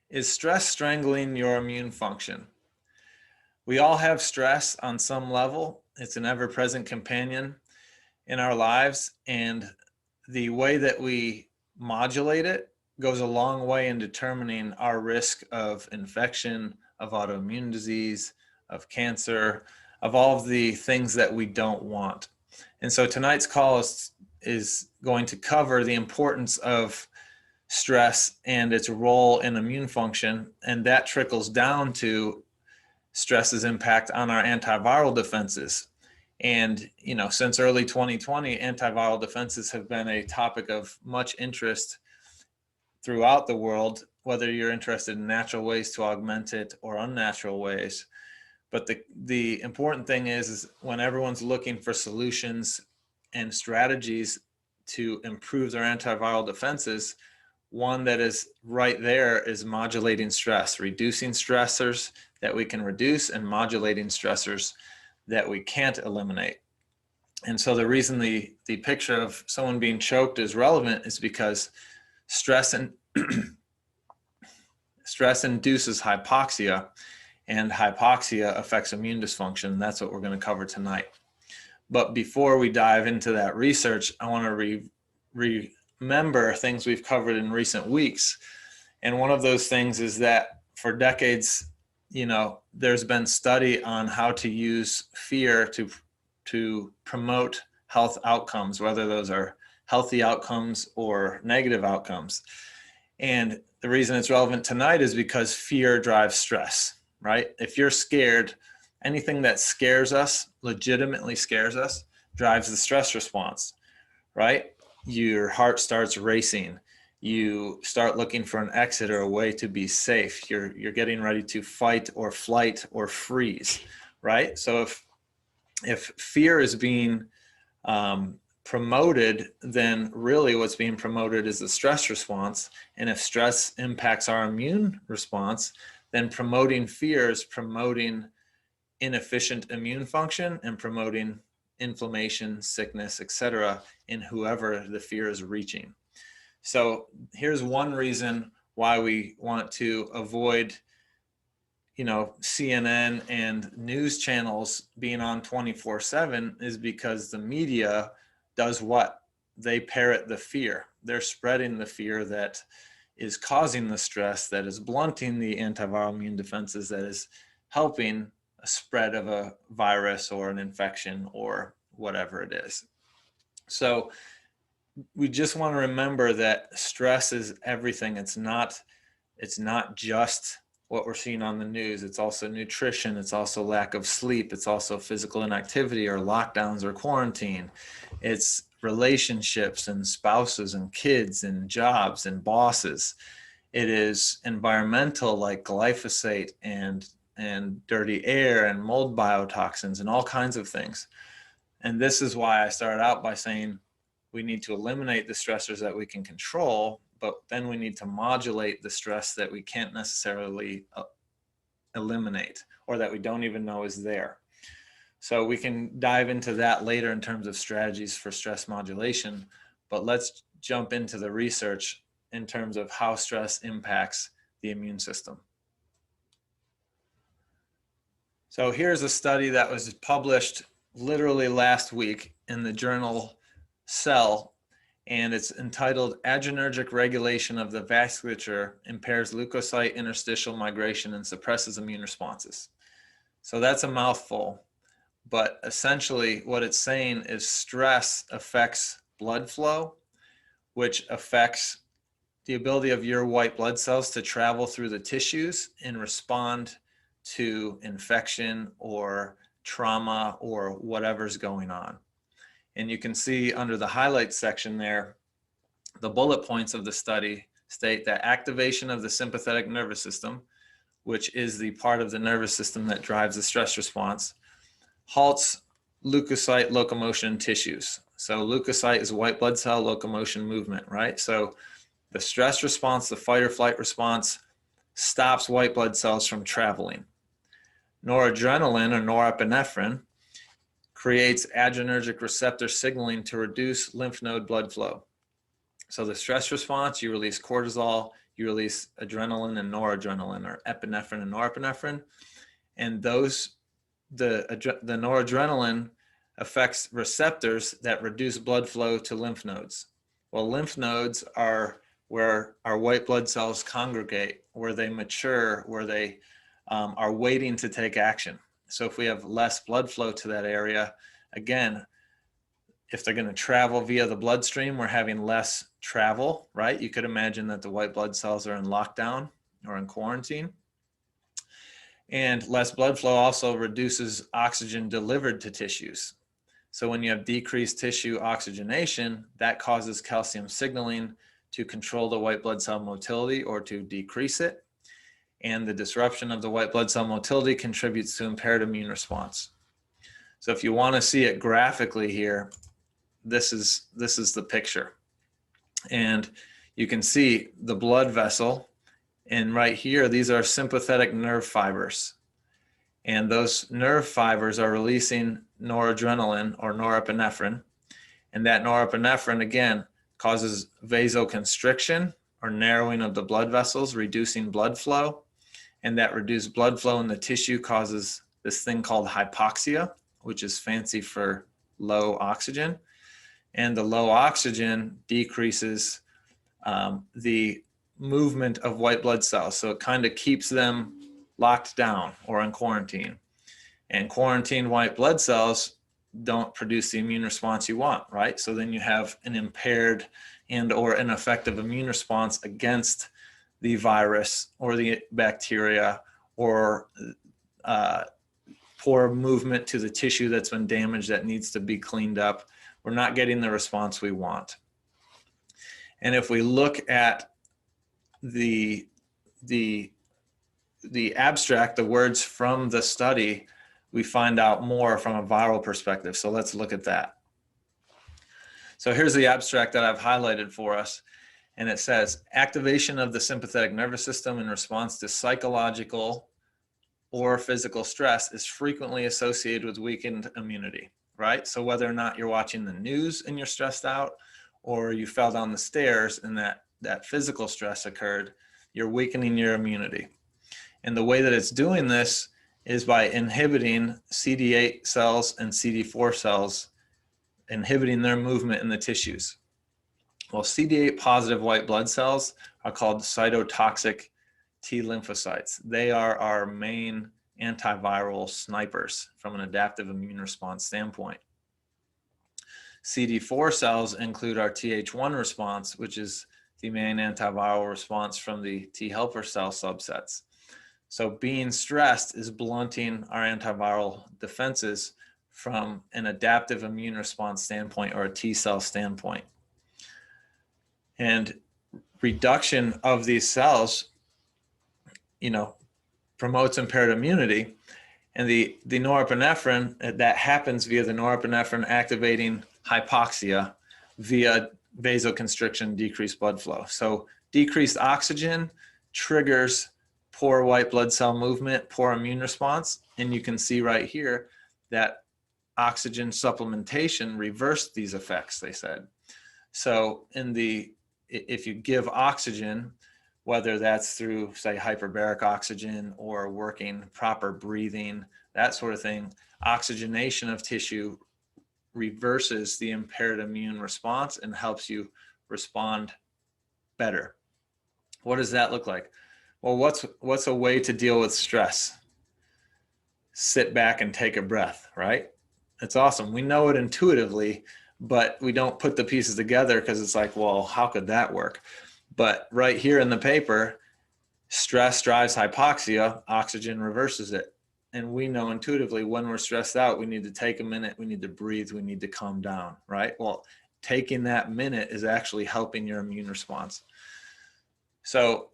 Is stress strangling your immune function? We all have stress on some level. It's an ever-present companion in our lives, and the way that we modulate it goes a long way in determining our risk of infection, of autoimmune disease, of cancer, of all of the things that we don't want. And so tonight's call is going to cover the importance of stress and its role in immune function, and that trickles down to stress's impact on our antiviral defenses. And since early 2020, antiviral defenses have been a topic of much interest throughout the world, whether you're interested in natural ways to augment it or unnatural ways. But the important thing is when everyone's looking for solutions and strategies to improve their antiviral defenses, one that is right there is modulating stress, reducing stressors that we can reduce and modulating stressors that we can't eliminate. And so the reason the picture of someone being choked is relevant is because stress induces hypoxia, and hypoxia affects immune dysfunction. That's what we're going to cover tonight. But before we dive into that research, I want to remember things we've covered in recent weeks. And one of those things is that for decades, there's been study on how to use fear to promote health outcomes, whether those are healthy outcomes or negative outcomes. And the reason it's relevant tonight is because fear drives stress, right? If you're scared, anything that scares us, legitimately scares us, drives the stress response, right? Your heart starts racing. You start looking for an exit or a way to be safe. You're getting ready to fight or flight or freeze, right? So if fear is being promoted, then really what's being promoted is the stress response. And if stress impacts our immune response, then promoting fear is promoting inefficient immune function and promoting inflammation, sickness, etc., in whoever the fear is reaching. So here's one reason why we want to avoid, CNN and news channels being on 24/7 is because the media does what? They parrot the fear. They're spreading the fear that is causing the stress, that is blunting the antiviral immune defenses, that is helping a spread of a virus or an infection or whatever it is. So we just want to remember that stress is everything. It's not just what we're seeing on the news. It's also nutrition. It's also lack of sleep. It's also physical inactivity or lockdowns or quarantine. It's relationships and spouses and kids and jobs and bosses. It is environmental, like glyphosate and dirty air and mold biotoxins and all kinds of things. And this is why I started out by saying we need to eliminate the stressors that we can control, but then we need to modulate the stress that we can't necessarily eliminate or that we don't even know is there. So we can dive into that later in terms of strategies for stress modulation, but let's jump into the research in terms of how stress impacts the immune system. So here's a study that was published literally last week in the journal Cell, and it's entitled Adrenergic Regulation of the Vasculature Impairs Leukocyte Interstitial Migration and Suppresses Immune Responses. So that's a mouthful, but essentially what it's saying is stress affects blood flow, which affects the ability of your white blood cells to travel through the tissues and respond to infection or trauma or whatever's going on. And you can see under the highlights section there, the bullet points of the study state that activation of the sympathetic nervous system, which is the part of the nervous system that drives the stress response, halts leukocyte locomotion in tissues. So leukocyte is white blood cell locomotion movement, right? So the stress response, the fight or flight response, stops white blood cells from traveling. Noradrenaline or norepinephrine creates adrenergic receptor signaling to reduce lymph node blood flow. So the stress response, you release cortisol, you release adrenaline and noradrenaline, or epinephrine and norepinephrine. And those, the noradrenaline affects receptors that reduce blood flow to lymph nodes. Well, lymph nodes are where our white blood cells congregate, where they mature, where they are waiting to take action. So if we have less blood flow to that area, again, if they're going to travel via the bloodstream, we're having less travel, right? You could imagine that the white blood cells are in lockdown or in quarantine. And less blood flow also reduces oxygen delivered to tissues. So when you have decreased tissue oxygenation, that causes calcium signaling to control the white blood cell motility or to decrease it. And the disruption of the white blood cell motility contributes to impaired immune response. So if you want to see it graphically here, this is the picture. And you can see the blood vessel, and right here, these are sympathetic nerve fibers. And those nerve fibers are releasing noradrenaline or norepinephrine. And that norepinephrine, again, causes vasoconstriction or narrowing of the blood vessels, reducing blood flow. And that reduced blood flow in the tissue causes this thing called hypoxia, which is fancy for low oxygen. And the low oxygen decreases the movement of white blood cells. So it kind of keeps them locked down or in quarantine. And quarantined white blood cells don't produce the immune response you want, right? So then you have an impaired and or ineffective immune response against the virus or the bacteria, or poor movement to the tissue that's been damaged that needs to be cleaned up. We're not getting the response we want. And if we look at the abstract, the words from the study, we find out more from a viral perspective. So let's look at that. So here's the abstract that I've highlighted for us. And it says, activation of the sympathetic nervous system in response to psychological or physical stress is frequently associated with weakened immunity, right? So whether or not you're watching the news and you're stressed out, or you fell down the stairs and that physical stress occurred, you're weakening your immunity. And the way that it's doing this is by inhibiting CD8 cells and CD4 cells, inhibiting their movement in the tissues. Well, CD8 positive white blood cells are called cytotoxic T lymphocytes. They are our main antiviral snipers from an adaptive immune response standpoint. CD4 cells include our Th1 response, which is the main antiviral response from the T helper cell subsets. So being stressed is blunting our antiviral defenses from an adaptive immune response standpoint or a T cell standpoint. And reduction of these cells, promotes impaired immunity. And the norepinephrine, that happens via the norepinephrine activating hypoxia via vasoconstriction, decreased blood flow. So decreased oxygen triggers poor white blood cell movement, poor immune response. And you can see right here that oxygen supplementation reversed these effects, they said. So if you give oxygen, whether that's through, say, hyperbaric oxygen or working proper breathing, that sort of thing, oxygenation of tissue reverses the impaired immune response and helps you respond better. What does that look like? Well, what's a way to deal with stress? Sit back and take a breath, right? It's awesome. We know it intuitively, but we don't put the pieces together because it's like, well, how could that work? But right here in the paper, stress drives hypoxia, oxygen reverses it. And we know intuitively when we're stressed out, we need to take a minute, we need to breathe, we need to calm down, right? Well, taking that minute is actually helping your immune response. So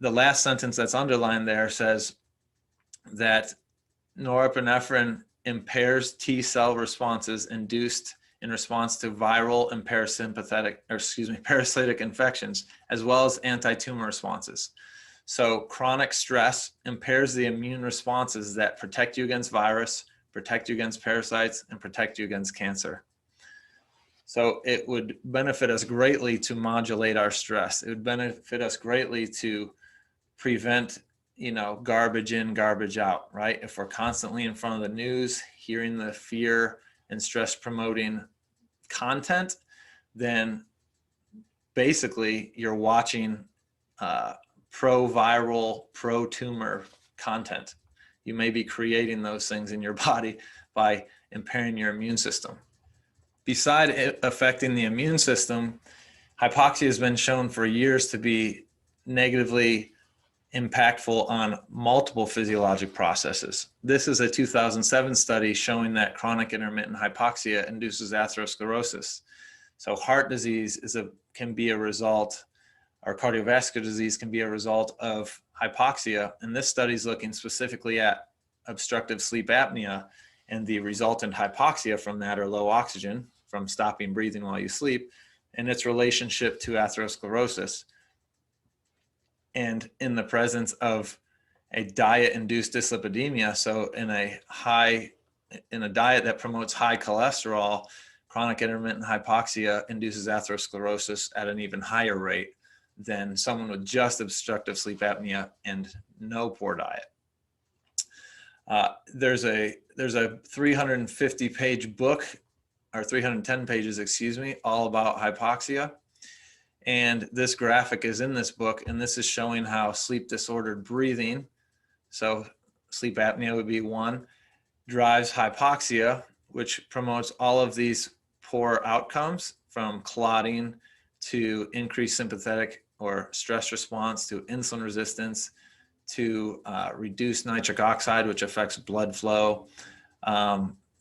the last sentence that's underlined there says that norepinephrine impairs T cell responses induced in response to viral and parasitic infections, as well as anti-tumor responses. So chronic stress impairs the immune responses that protect you against virus, protect you against parasites, and protect you against cancer. So it would benefit us greatly to modulate our stress. It would benefit us greatly to prevent, garbage in, garbage out, right? If we're constantly in front of the news, hearing the fear and stress promoting content, then basically you're watching pro-viral, pro-tumor content. You may be creating those things in your body by impairing your immune system. Beside it affecting the immune system, hypoxia has been shown for years to be negatively impactful on multiple physiologic processes. This is a 2007 study showing that chronic intermittent hypoxia induces atherosclerosis. So heart disease can be a result, or cardiovascular disease can be a result of hypoxia. And this study is looking specifically at obstructive sleep apnea and the resultant hypoxia from that, or low oxygen from stopping breathing while you sleep, and its relationship to atherosclerosis. And in the presence of a diet-induced dyslipidemia, so in a diet that promotes high cholesterol, chronic intermittent hypoxia induces atherosclerosis at an even higher rate than someone with just obstructive sleep apnea and no poor diet. There's a 350-page book, or 310 pages, excuse me, all about hypoxia. And this graphic is in this book, and this is showing how sleep disordered breathing, so sleep apnea would be one, drives hypoxia, which promotes all of these poor outcomes, from clotting to increased sympathetic or stress response to insulin resistance to reduced nitric oxide, which affects blood flow,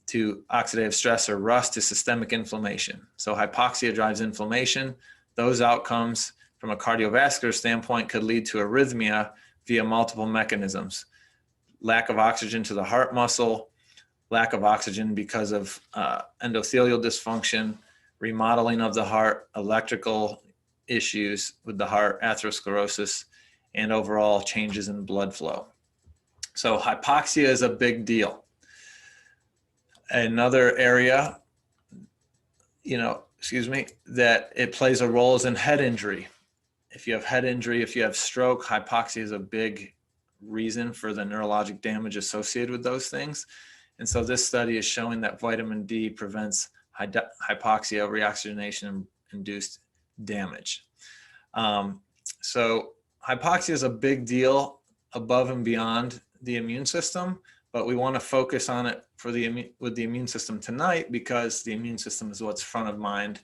to oxidative stress or rust to systemic inflammation. So hypoxia drives inflammation. Those outcomes from a cardiovascular standpoint could lead to arrhythmia via multiple mechanisms. Lack of oxygen to the heart muscle, lack of oxygen because of endothelial dysfunction, remodeling of the heart, electrical issues with the heart, atherosclerosis, and overall changes in blood flow. So hypoxia is a big deal. Another area, that it plays a role is in head injury. If you have head injury, if you have stroke, hypoxia is a big reason for the neurologic damage associated with those things. And so this study is showing that vitamin D prevents hypoxia, reoxygenation induced damage. So hypoxia is a big deal above and beyond the immune system, but we want to focus on it with the immune system tonight, because the immune system is what's front of mind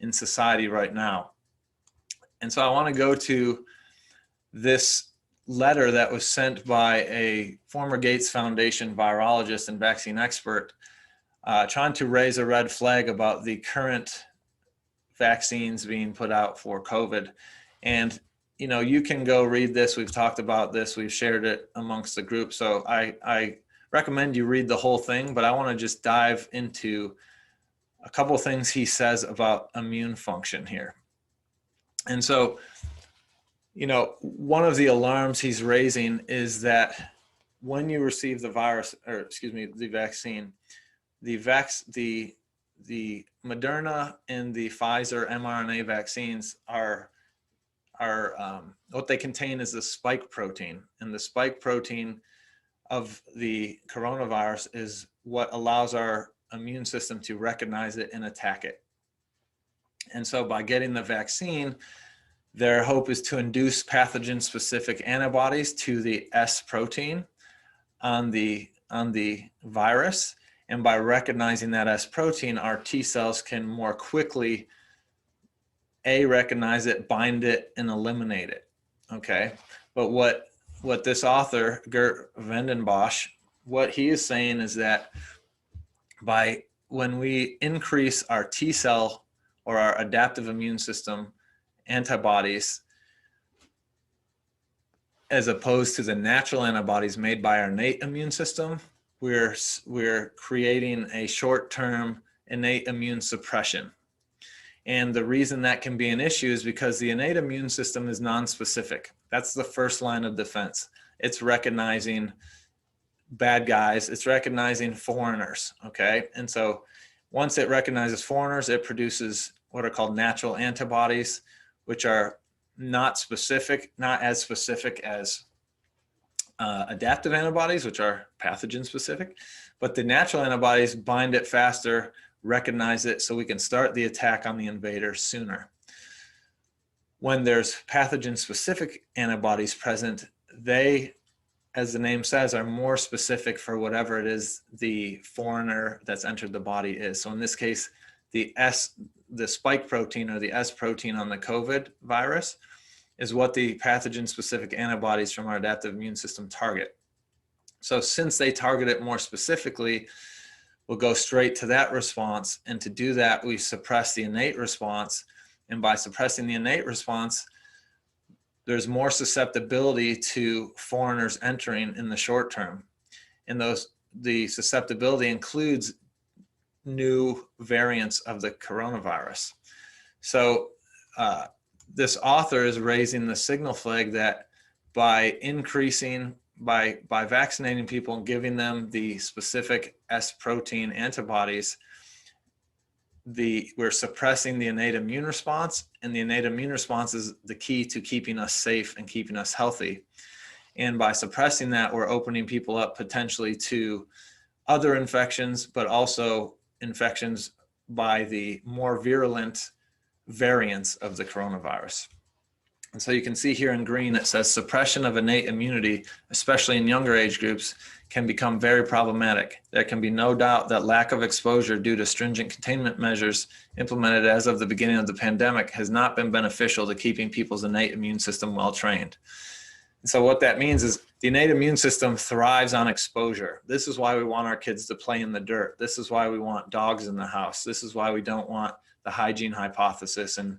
in society right now. And so I want to go to this letter that was sent by a former Gates Foundation virologist and vaccine expert, trying to raise a red flag about the current vaccines being put out for COVID. And you can go read this. We've talked about this. We've shared it amongst the group. So I recommend you read the whole thing, but I want to just dive into a couple of things he says about immune function here. And so, one of the alarms he's raising is that when you receive the vaccine, the Moderna and the Pfizer mRNA vaccines are what they contain is the spike protein, and the spike protein of the coronavirus is what allows our immune system to recognize it and attack it. And so by getting the vaccine, their hope is to induce pathogen-specific antibodies to the S protein on the virus. And by recognizing that S protein, our T cells can more quickly recognize it, bind it, and eliminate it. Okay. But what this author, Gert Vandenbosch, what he is saying is that when we increase our T cell or our adaptive immune system antibodies, as opposed to the natural antibodies made by our innate immune system, we're creating a short-term innate immune suppression. And the reason that can be an issue is because the innate immune system is non-specific. That's the first line of defense. It's recognizing bad guys. It's recognizing foreigners, okay? And so Once it recognizes foreigners, it produces what are called natural antibodies, which are not as specific as adaptive antibodies, which are pathogen specific, but the natural antibodies bind it faster, recognize it, so we can start the attack on the invader sooner. When there's pathogen specific antibodies present, they, as the name says, are more specific for whatever it is the foreigner that's entered the body is. So in this case, the spike protein or the S protein on the COVID virus is what the pathogen specific antibodies from our adaptive immune system target. So since they target it more specifically, we'll go straight to that response. And to do that, we suppress the innate response. And by suppressing the innate response, there's more susceptibility to foreigners entering in the short term. And the susceptibility includes new variants of the coronavirus. So this author is raising the signal flag that by vaccinating people and giving them the specific S protein antibodies, we're suppressing the innate immune response, and the innate immune response is the key to keeping us safe and keeping us healthy. And by suppressing that, we're opening people up potentially to other infections, but also infections by the more virulent variants of the coronavirus. And so you can see here in green, it says suppression of innate immunity, especially in younger age groups, can become very problematic. There can be no doubt that lack of exposure due to stringent containment measures implemented as of the beginning of the pandemic has not been beneficial to keeping people's innate immune system well trained. And so what that means is the innate immune system thrives on exposure. This is why we want our kids to play in the dirt. This is why we want dogs in the house. This is why we don't want the hygiene hypothesis and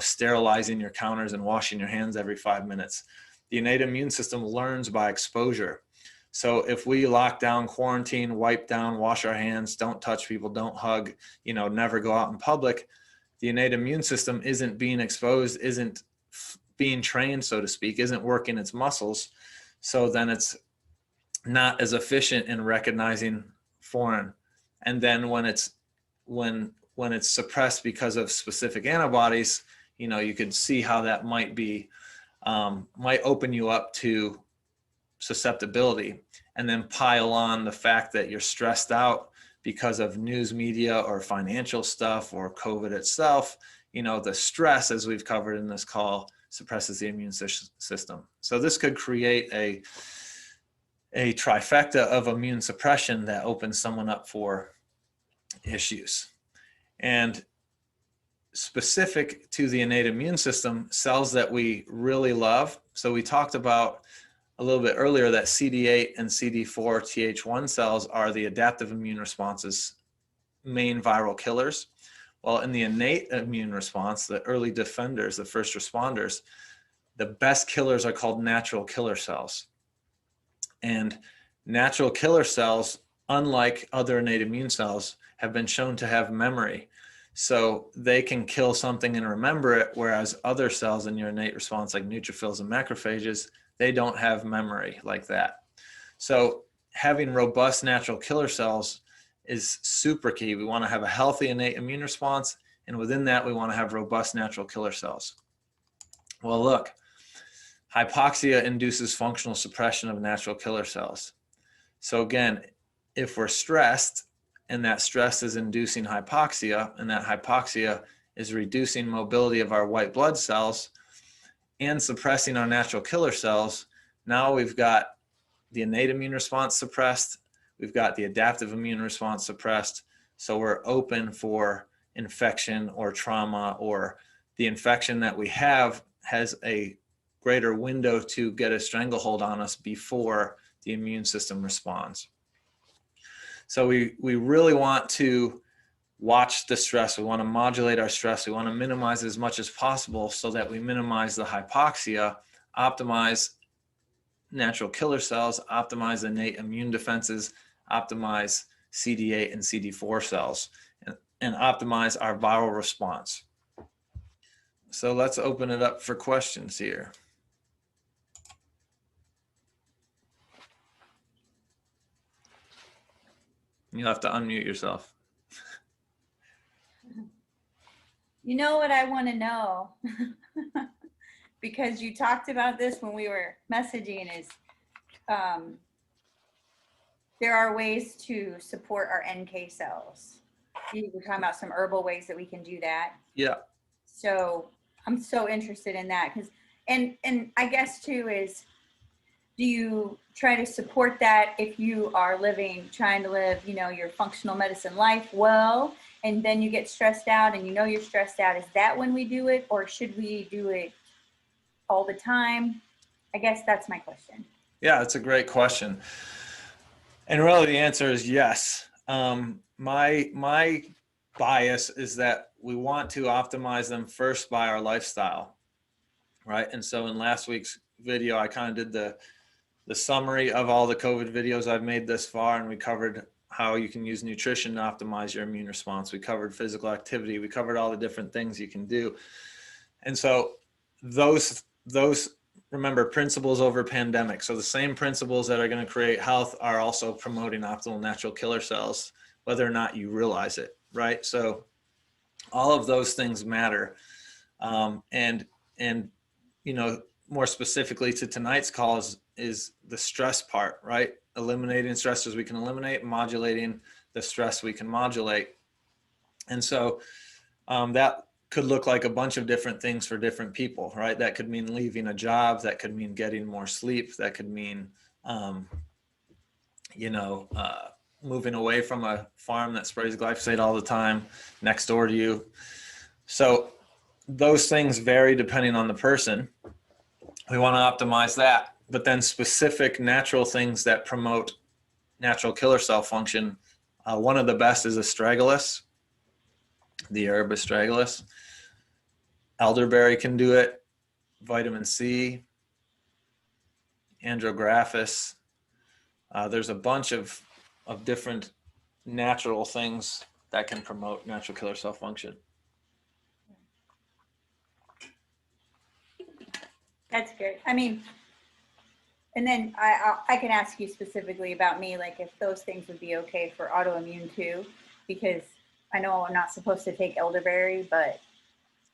sterilizing your counters and washing your hands every 5 minutes. The innate immune system learns by exposure. So if we lock down, quarantine, wipe down, wash our hands, don't touch people, don't hug, never go out in public, the innate immune system isn't being exposed, isn't being trained, so to speak, isn't working its muscles. So then it's not as efficient in recognizing foreign. And then when it's suppressed because of specific antibodies, you could see how that might open you up to susceptibility, and then pile on the fact that you're stressed out because of news media or financial stuff or COVID itself. The stress, as we've covered in this call, suppresses the immune system. So this could create a trifecta of immune suppression that opens someone up for issues. And specific to the innate immune system, cells that we really love. So we talked about a little bit earlier that CD8 and CD4 Th1 cells are the adaptive immune response's main viral killers. Well, in the innate immune response, the early defenders, the first responders, the best killers are called natural killer cells. And natural killer cells, unlike other innate immune cells, have been shown to have memory. So they can kill something and remember it, whereas other cells in your innate response, like neutrophils and macrophages, they don't have memory like that. So having robust natural killer cells is super key. We want to have a healthy innate immune response, and within that, we want to have robust natural killer cells. Well, look, hypoxia induces functional suppression of natural killer cells. So again, if we're stressed, and that stress is inducing hypoxia, and that hypoxia is reducing mobility of our white blood cells and suppressing our natural killer cells, now we've got the innate immune response suppressed, we've got the adaptive immune response suppressed, so we're open for infection or trauma, or the infection that we have has a greater window to get a stranglehold on us before the immune system responds. So we really want to watch the stress. We want to modulate our stress. We want to minimize as much as possible so that we minimize the hypoxia, optimize natural killer cells, optimize innate immune defenses, optimize CD8 and CD4 cells, and optimize our viral response. So let's open it up for questions here. You'll have to unmute yourself. You know what I want to know? Because you talked about this when we were messaging is um, there are ways to support our NK cells. You were talking about some herbal ways that we can do that. Yeah. So I'm so interested in that because, and I guess too is, do you try to support that if you are trying to live, your functional medicine life well, and then you get stressed out and you're stressed out? Is that when we do it, or should we do it all the time? I guess that's my question. Yeah, it's a great question. And really the answer is yes. My bias is that we want to optimize them first by our lifestyle, right? And so in last week's video, I kind of did the summary of all the COVID videos I've made this far, and we covered how you can use nutrition to optimize your immune response. We covered physical activity. We covered all the different things you can do. And so those remember, principles over pandemic. So the same principles that are going to create health are also promoting optimal natural killer cells, whether or not you realize it, right? So all of those things matter. And more specifically to tonight's call is the stress part, right? Eliminating stressors we can eliminate, modulating the stress we can modulate. And so that could look like a bunch of different things for different people, right? That could mean leaving a job. That could mean getting more sleep. That could mean, moving away from a farm that sprays glyphosate all the time next door to you. So those things vary depending on the person. We want to optimize that, but then specific natural things that promote natural killer cell function. One of the best is astragalus, the herb astragalus. Elderberry can do it, vitamin C, andrographis. There's a bunch of different natural things that can promote natural killer cell function. That's good. I mean, and then I can ask you specifically about me, like if those things would be okay for autoimmune too, because I know I'm not supposed to take elderberry, but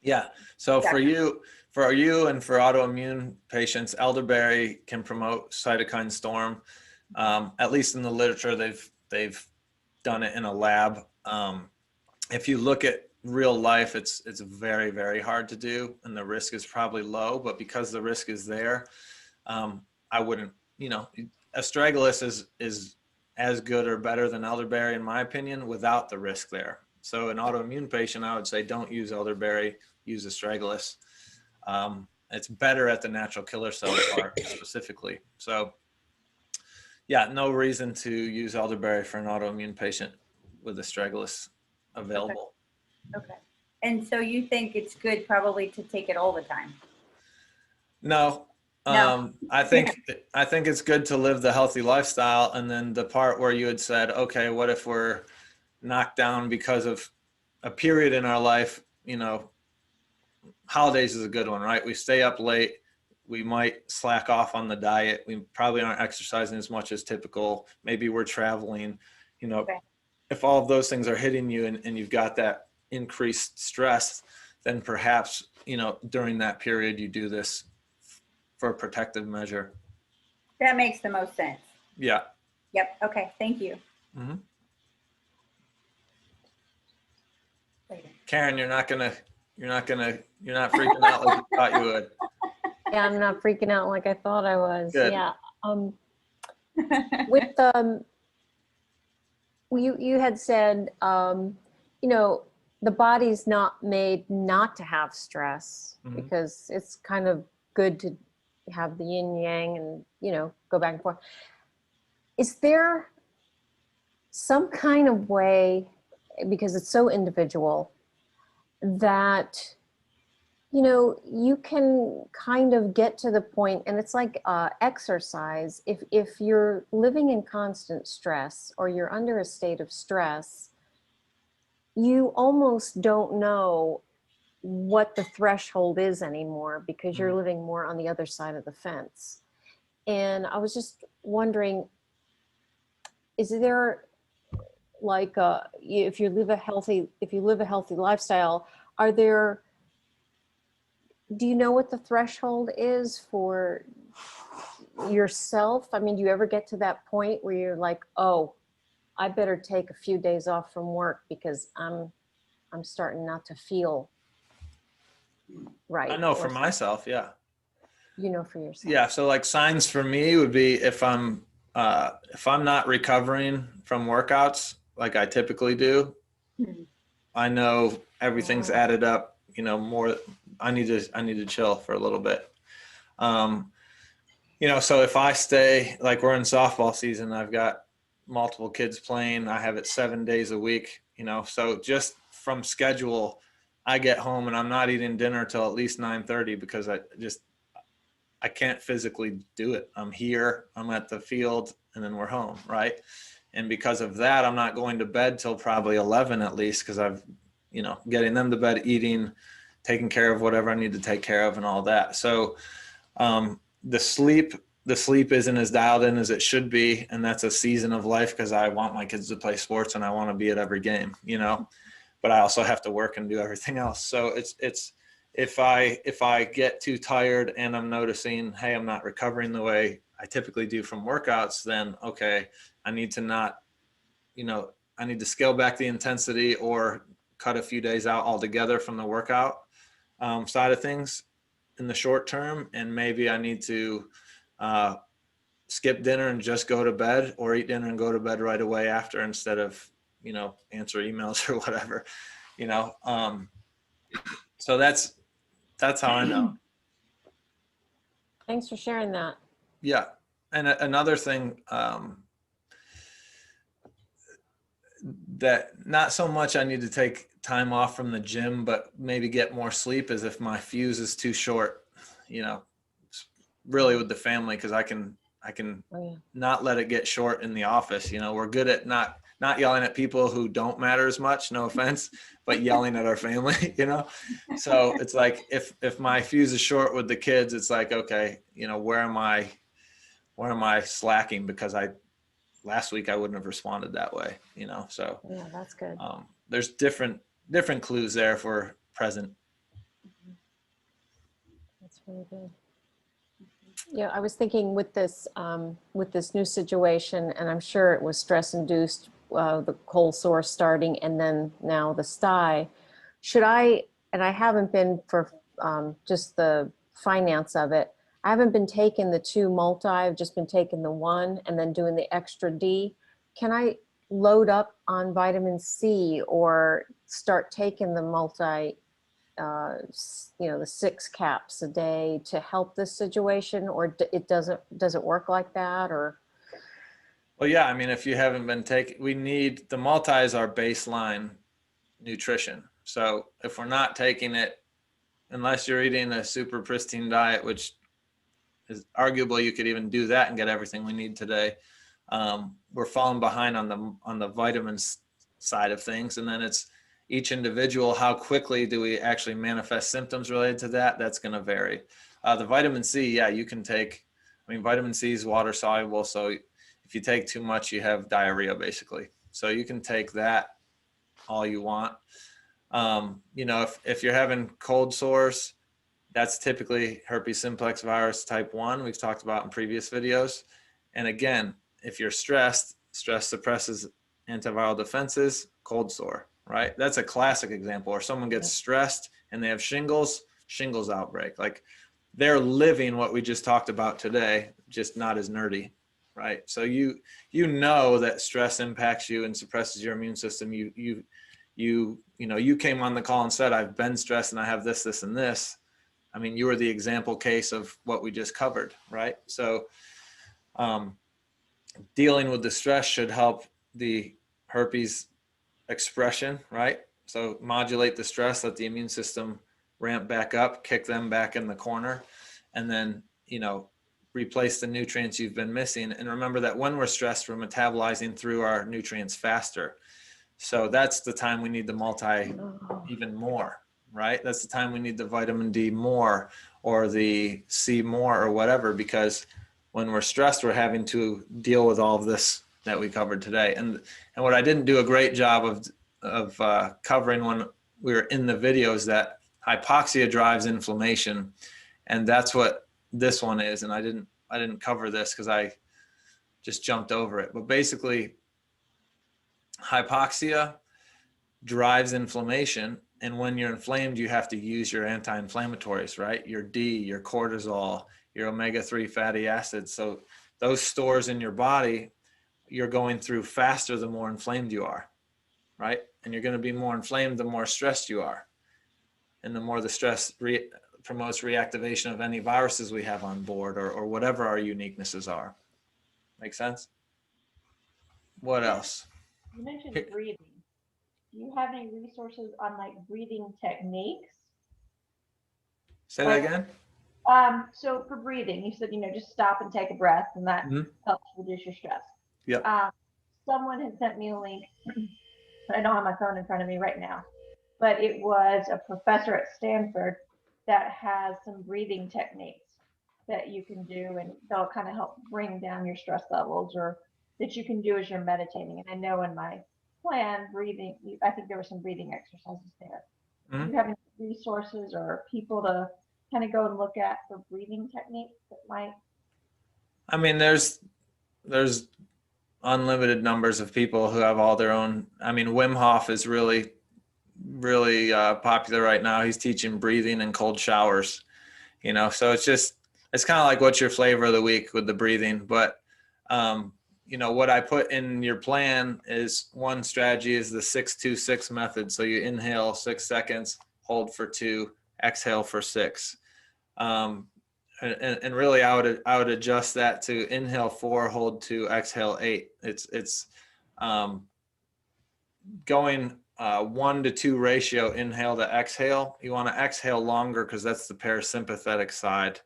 yeah. So for you and for autoimmune patients, elderberry can promote cytokine storm. At least in the literature, they've done it in a lab. If you look at real life, it's very, very hard to do, and the risk is probably low. But because the risk is there, I wouldn't. Astragalus is as good or better than elderberry in my opinion, without the risk there. So an autoimmune patient, I would say don't use elderberry, use astragalus. It's better at the natural killer cell part specifically. So yeah, no reason to use elderberry for an autoimmune patient with astragalus available. Okay. And so you think it's good probably to take it all the time? No. I think it's good to live the healthy lifestyle. And then the part where you had said, okay, what if we're knocked down because of a period in our life? Holidays is a good one, right? We stay up late. We might slack off on the diet. We probably aren't exercising as much as typical. Maybe we're traveling. Okay. If all of those things are hitting you and you've got that increased stress, then perhaps, during that period you do this for a protective measure. That makes the most sense. Yeah. Yep. Okay. Thank you. Mm-hmm. Karen, you're not freaking out like you thought you would. Yeah, I'm not freaking out like I thought I was. Good. Yeah. With you had said, the body's not made not to have stress, mm-hmm. because it's kind of good to have the yin yang and go back and forth. Is there some kind of way, because it's so individual, that you can kind of get to the point, and it's like exercise. If you're living in constant stress or you're under a state of stress, you almost don't know what the threshold is anymore because you're living more on the other side of the fence. And I was just wondering, is there like if you live a healthy lifestyle, are there, do you know what the threshold is for yourself? I mean, do you ever get to that point where you're like, oh, I better take a few days off from work because I'm starting not to feel right? I know Or for myself, yeah. you know for yourself. Yeah, so like signs for me would be if I'm not recovering from workouts like I typically do, Hmm. I know everything's Wow. added up, you know, more. I need to chill for a little bit. You know, so if I stay, like we're in softball season, I've got multiple kids playing. I have it 7 days a week, you know, so just from schedule, I get home and I'm not eating dinner till at least 9:30 because I can't physically do it. I'm here, I'm at the field, and then we're home, right? And because of that, I'm not going to bed till probably 11 at least, because I've, you know, getting them to bed, eating, taking care of whatever I need to take care of and all that. So the sleep isn't as dialed in as it should be. And that's a season of life because I want my kids to play sports and I want to be at every game, you know, but I also have to work and do everything else. So it's, if I get too tired and I'm noticing, hey, I'm not recovering the way I typically do from workouts, then okay, I need to not, you know, I need to scale back the intensity or cut a few days out altogether from the workout side of things in the short term. And maybe I need to skip dinner and just go to bed, or eat dinner and go to bed right away after instead of, you know, answer emails or whatever, you know. So that's how I know. Thanks for sharing that. Yeah. And another thing that not so much I need to take time off from the gym, but maybe get more sleep is if my fuse is too short, you know, really with the family, because I can Oh, yeah. not let it get short in the office. You know, we're good at not yelling at people who don't matter as much, no offense, but yelling at our family, you know? So it's like, if my fuse is short with the kids, it's like, okay, you know, where am I slacking? Because last week I wouldn't have responded that way, you know? So Yeah, that's good. there's different clues there if we're present. That's really good. Yeah, I was thinking with this new situation, and I'm sure it was stress induced, the cold sore starting, and then now the sty. Should I? And I haven't been for just the finance of it. I haven't been taking the 2 multi. I've just been taking the 1 and then doing the extra D. Can I load up on vitamin C or start taking the multi? You know, the 6 caps a day to help this situation, or it doesn't work like that? Or Well, yeah, I mean, if you haven't been taking, we need the multi is our baseline nutrition. So if we're not taking it, unless you're eating a super pristine diet, which is arguable, you could even do that and get everything we need today. We're falling behind on the vitamins side of things, and then it's each individual. How quickly do we actually manifest symptoms related to that? That's going to vary. The vitamin C, yeah, you can take. I mean, vitamin C is water soluble, so if you take too much, you have diarrhea basically. So you can take that all you want. You know, if you're having cold sores, that's typically herpes simplex virus type 1, we've talked about in previous videos. And again, if you're stressed, stress suppresses antiviral defenses, cold sore, right? That's a classic example. Or someone gets stressed and they have shingles outbreak. Like, they're living what we just talked about today, just not as nerdy, right? So you know that stress impacts you and suppresses your immune system. You know, you came on the call and said, I've been stressed and I have this, and this. I mean, you were the example case of what we just covered, right? So dealing with the stress should help the herpes expression, right? So modulate the stress, let the immune system ramp back up, kick them back in the corner, and then, you know, replace the nutrients you've been missing. And remember that when we're stressed, we're metabolizing through our nutrients faster. So that's the time we need the multi even more, right? That's the time we need the vitamin D more, or the C more, or whatever, because when we're stressed, we're having to deal with all of this that we covered today. And what I didn't do a great job of covering we were in the videos, that hypoxia drives inflammation, and that's what this one is. And I didn't cover this because I just jumped over it. But basically, hypoxia drives inflammation, and when you're inflamed, you have to use your anti-inflammatories, right? Your D, your cortisol, your omega-3 fatty acids. So those stores in your body, you're going through faster the more inflamed you are, right? And you're going to be more inflamed the more stressed you are, and the more the stress promotes reactivation of any viruses we have on board, or whatever our uniquenesses are. Make sense? What else? You mentioned breathing. Do you have any resources on like breathing techniques? Say that again? So for breathing, you said, just stop and take a breath, and that helps reduce your stress. Yep. Someone had sent me a link. I don't have my phone in front of me right now, but it was a professor at Stanford that has some breathing techniques that you can do, and they'll kind of help bring down your stress levels, or that you can do as you're meditating. And I know in my plan, breathing, I think there were some breathing exercises there. Do you have any resources or people to kind of go and look at for breathing techniques that might? I mean, there's unlimited numbers of people who have all their own. I mean, Wim Hof is really popular right now. He's teaching breathing and cold showers, so it's kind of like, what's your flavor of the week with the breathing. But what I put in your plan is, one strategy is the 6-2-6 method. So you inhale 6 seconds, hold for 2, exhale for 6. And really, I would adjust that to inhale 4, hold 2, exhale 8. It's going 1-to-2 ratio, inhale to exhale. You want to exhale longer because that's the parasympathetic side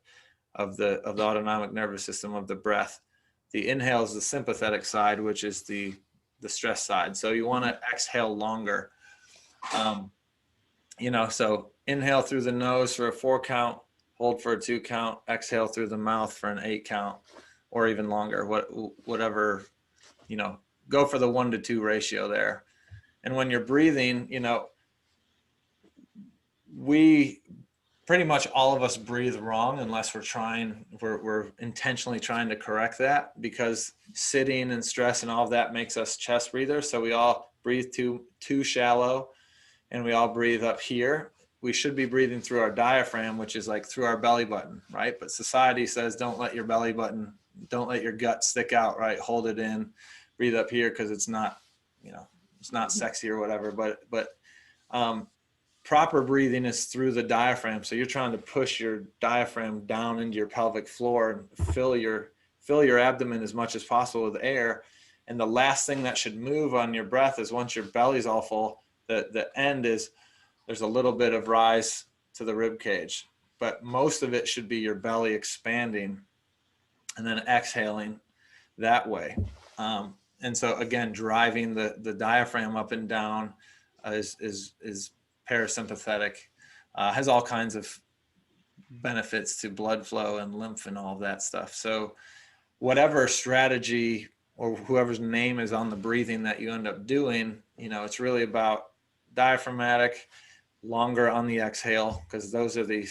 of the autonomic nervous system, of the breath. The inhale is the sympathetic side, which is the stress side. So you want to exhale longer. So inhale through the nose for a 4 count, hold for a 2 count, exhale through the mouth for an 8 count, or even longer, whatever, go for the 1-to-2 ratio there. And when you're breathing, we pretty much, all of us breathe wrong unless we're intentionally trying to correct that, because sitting and stress and all of that makes us chest breathers. So we all breathe too shallow, and we all breathe up here. We should be breathing through our diaphragm, which is like through our belly button, right? But society says, don't let your gut stick out, right? Hold it in, breathe up here, because it's not, it's not sexy or whatever. But proper breathing is through the diaphragm. So you're trying to push your diaphragm down into your pelvic floor and fill your abdomen as much as possible with air. And the last thing that should move on your breath is, once your belly's all full, the end is, there's a little bit of rise to the rib cage, but most of it should be your belly expanding and then exhaling that way. And so again, driving the diaphragm up and down is parasympathetic, has all kinds of benefits to blood flow and lymph and all of that stuff. So whatever strategy or whoever's name is on the breathing that you end up doing, it's really about diaphragmatic, longer on the exhale, because those are the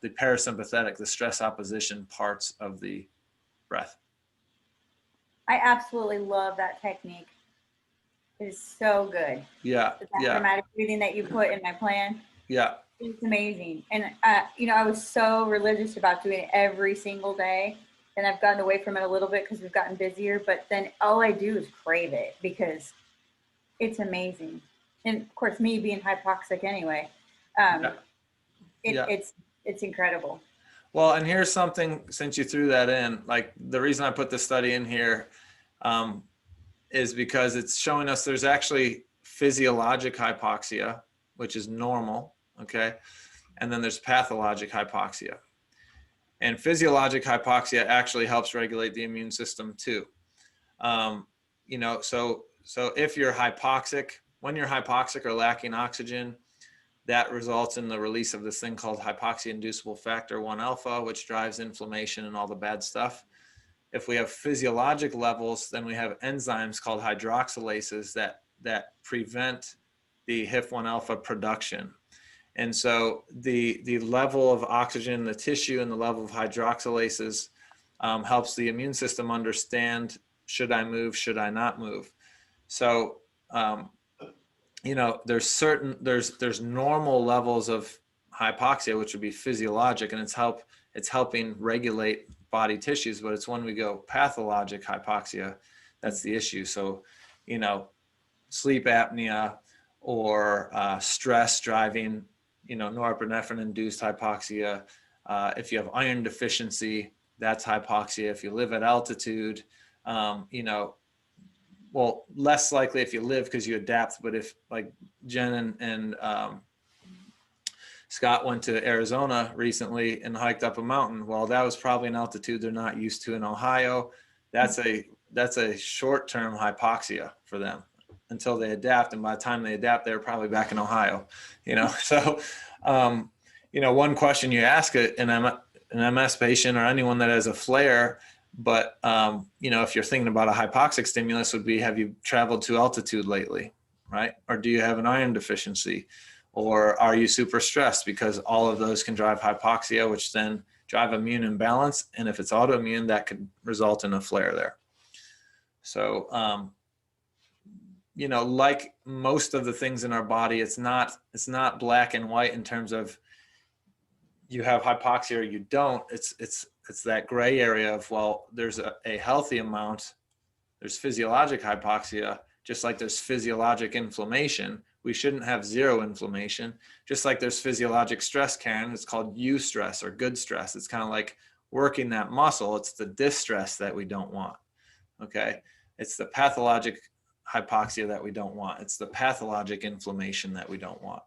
parasympathetic, the stress opposition parts of the breath. I absolutely love that technique. It is so good. Yeah. The diaphragmatic breathing that you put in my plan. Yeah. It's amazing. And, I was so religious about doing it every single day. And I've gotten away from it a little bit because we've gotten busier. But then all I do is crave it, because it's amazing. And of course, me being hypoxic anyway, it's incredible. Well, and here's something, since you threw that in, like, the reason I put the study in here is because it's showing us there's actually physiologic hypoxia, which is normal, okay? And then there's pathologic hypoxia. And physiologic hypoxia actually helps regulate the immune system too. So if you're hypoxic, when you're hypoxic or lacking oxygen, that results in the release of this thing called hypoxia-inducible factor 1 alpha, which drives inflammation and all the bad stuff. If we have physiologic levels, then we have enzymes called hydroxylases that prevent the HIF-1 alpha production. And so the level of oxygen in the tissue and the level of hydroxylases helps the immune system understand, should I move, should I not move? So, you know, there's normal levels of hypoxia, which would be physiologic, and it's helping regulate body tissues, but it's when we go pathologic hypoxia, that's the issue. So, you know, sleep apnea or stress driving, you know, norepinephrine induced hypoxia. If you have iron deficiency, that's hypoxia. If you live at altitude, you know, well, less likely if you live because you adapt, but if like Jen and Scott went to Arizona recently and hiked up a mountain, well, that was probably an altitude they're not used to in Ohio. That's a short-term hypoxia for them until they adapt. And by the time they adapt, they're probably back in Ohio, you know? So, you know, one question you ask an MS patient or anyone that has a flare, but, you know, if you're thinking about a hypoxic stimulus would be, have you traveled to altitude lately, right? Or do you have an iron deficiency? Or are you super stressed? Because all of those can drive hypoxia, which then drive immune imbalance. And if it's autoimmune, that could result in a flare there. So, you know, like most of the things in our body, it's not black and white in terms of you have hypoxia or you don't. It's that gray area of, well, there's a healthy amount, there's physiologic hypoxia, just like there's physiologic inflammation. We shouldn't have zero inflammation. Just like there's physiologic stress, Karen, it's called eustress or good stress. It's kind of like working that muscle. It's the distress that we don't want, okay? It's the pathologic hypoxia that we don't want. It's the pathologic inflammation that we don't want.